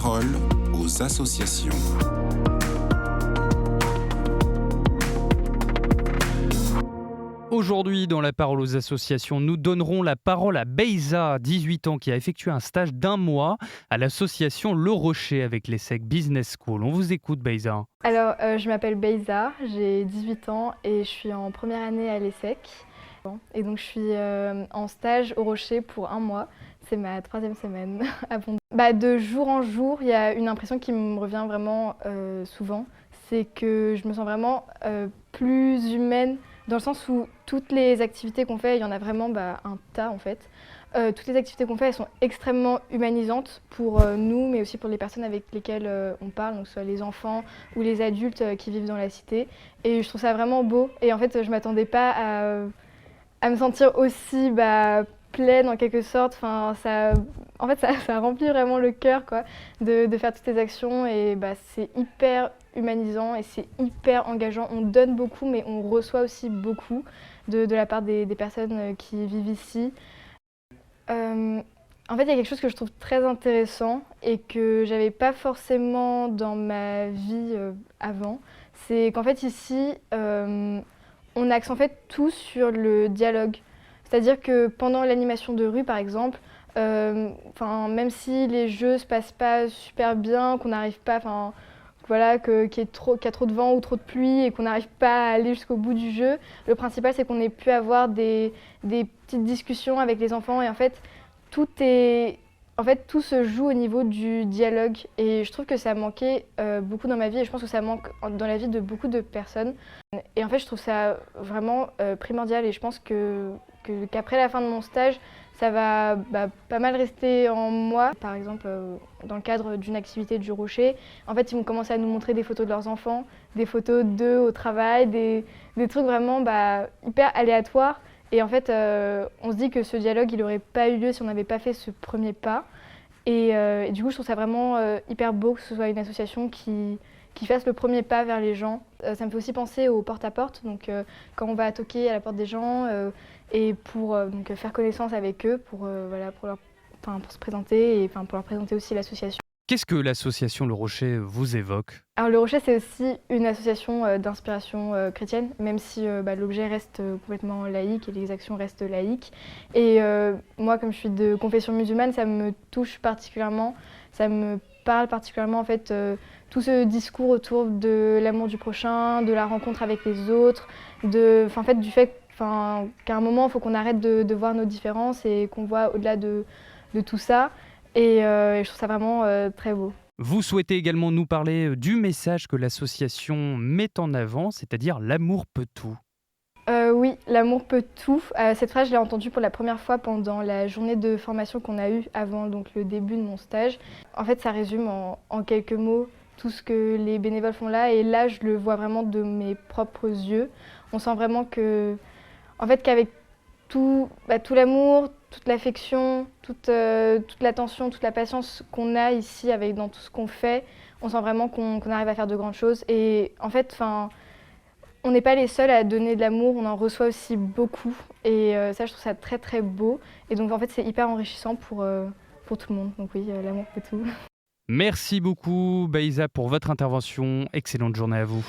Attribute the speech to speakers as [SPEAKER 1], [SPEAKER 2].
[SPEAKER 1] parole aux associations.
[SPEAKER 2] Aujourd'hui, dans la parole aux associations, nous donnerons la parole à Beyza, 18 ans, qui a effectué un stage d'1 mois à l'association Le Rocher avec l'ESSEC Business School. On vous écoute, Beyza.
[SPEAKER 3] Alors, je m'appelle Beyza, j'ai 18 ans et je suis en première année à l'ESSEC. Et donc, je suis en stage au Rocher pour 1 mois. C'est ma 3e semaine à Pont. De jour en jour, il y a une impression qui me revient vraiment souvent. C'est que je me sens vraiment plus humaine, dans le sens où toutes les activités qu'on fait, il y en a vraiment un tas en fait. Toutes les activités qu'on fait, elles sont extrêmement humanisantes pour nous, mais aussi pour les personnes avec lesquelles on parle, donc soit les enfants ou les adultes qui vivent dans la cité. Et je trouve ça vraiment beau. Et en fait, je ne m'attendais pas à me sentir aussi pleine en quelque sorte. Enfin, ça remplit vraiment le cœur quoi, de faire toutes ces actions. Et c'est hyper humanisant et c'est hyper engageant. On donne beaucoup, mais on reçoit aussi beaucoup de la part des personnes qui vivent ici. En fait, il y a quelque chose que je trouve très intéressant et que j'avais pas forcément dans ma vie avant. C'est qu'en fait ici, on axe en fait tout sur le dialogue. C'est-à-dire que pendant l'animation de rue, par exemple, même si les jeux se passent pas super bien, qu'on n'arrive pas, qu'il y a trop de vent ou trop de pluie et qu'on n'arrive pas à aller jusqu'au bout du jeu, le principal c'est qu'on ait pu avoir des petites discussions avec les enfants et en fait tout se joue au niveau du dialogue et je trouve que ça manquait beaucoup dans ma vie et je pense que ça manque dans la vie de beaucoup de personnes. Et en fait je trouve ça vraiment primordial et je pense qu'après la fin de mon stage, ça va pas mal rester en moi. Par exemple, dans le cadre d'une activité du Rocher, en fait, ils vont commencer à nous montrer des photos de leurs enfants, des photos d'eux au travail, des trucs vraiment hyper aléatoires. Et en fait, on se dit que ce dialogue, il n'aurait pas eu lieu si on n'avait pas fait ce premier pas. Et du coup, je trouve ça vraiment hyper beau que ce soit une association qui fasse le premier pas vers les gens. Ça me fait aussi penser au porte-à-porte, donc quand on va toquer à la porte des gens et pour faire connaissance avec eux, pour se présenter et pour leur présenter aussi l'association.
[SPEAKER 2] Qu'est-ce que l'association Le Rocher vous évoque ?
[SPEAKER 3] Alors Le Rocher, c'est aussi une association d'inspiration chrétienne, même si l'objet reste complètement laïque et les actions restent laïques. Et moi, comme je suis de confession musulmane, ça me touche particulièrement, ça me parle particulièrement en fait tout ce discours autour de l'amour du prochain, de la rencontre avec les autres, du fait qu'à un moment il faut qu'on arrête de voir nos différences et qu'on voit au-delà de tout ça. Et je trouve ça vraiment très beau.
[SPEAKER 2] Vous souhaitez également nous parler du message que l'association met en avant, c'est-à-dire l'amour peut tout.
[SPEAKER 3] Oui, l'amour peut tout. Cette phrase, je l'ai entendue pour la première fois pendant la journée de formation qu'on a eue avant le début de mon stage. En fait, ça résume en quelques mots tout ce que les bénévoles font là. Et là, je le vois vraiment de mes propres yeux. On sent vraiment qu'avec tout l'amour, toute l'affection, toute l'attention, toute la patience qu'on a ici dans tout ce qu'on fait, on sent vraiment qu'on arrive à faire de grandes choses. Et en fait, on n'est pas les seuls à donner de l'amour, on en reçoit aussi beaucoup. Et ça, je trouve ça très très beau. Et donc en fait, c'est hyper enrichissant pour tout le monde. Donc oui, l'amour peut tout.
[SPEAKER 2] Merci beaucoup Beyza pour votre intervention. Excellente journée à vous.